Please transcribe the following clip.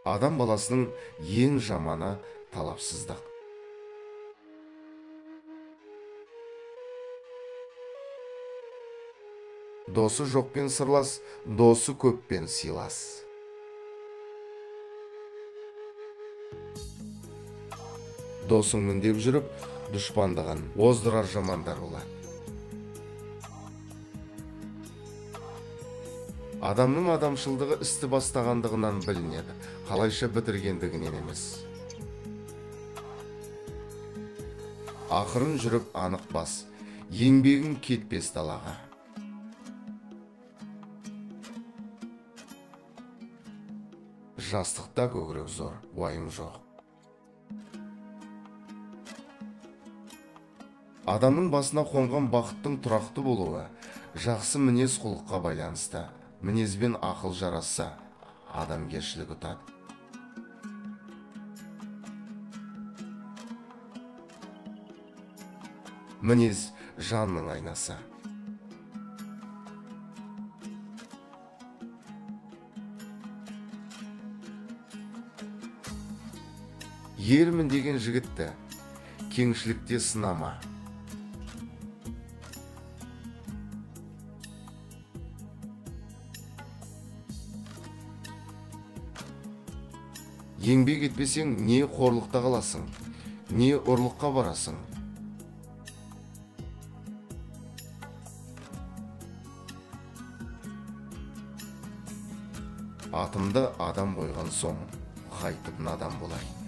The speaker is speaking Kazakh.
Адам баласының ең жаманы талапсыздық. Досы жоқпен сырлас, досы көппен сыйлас. Досың үндеп жүріп, дұшпандығын оздырар жамандар болады. Адамның адамшылдығы істі бастағандығынан білінеді, қалайша бітіргендігінен емес. Ақырын жүріп анық бас, еңбегің кетпес далаға. Жастықта көкірек зор, уайым жоқ. Адамның басына қонған бақыттың тұрақты болуы жақсы мінез құлыққа байланысты. Мінезбен ақыл жарасса, адамгершілік ұтады. Мінез жанның айнасы. Ермін деген жігітті кеңшілікте сынама. Еңбек етпесең, не қорлықта қаласың, не ұрлыққа барасың. Атымды адам қойған соң, қайтып надан болайын.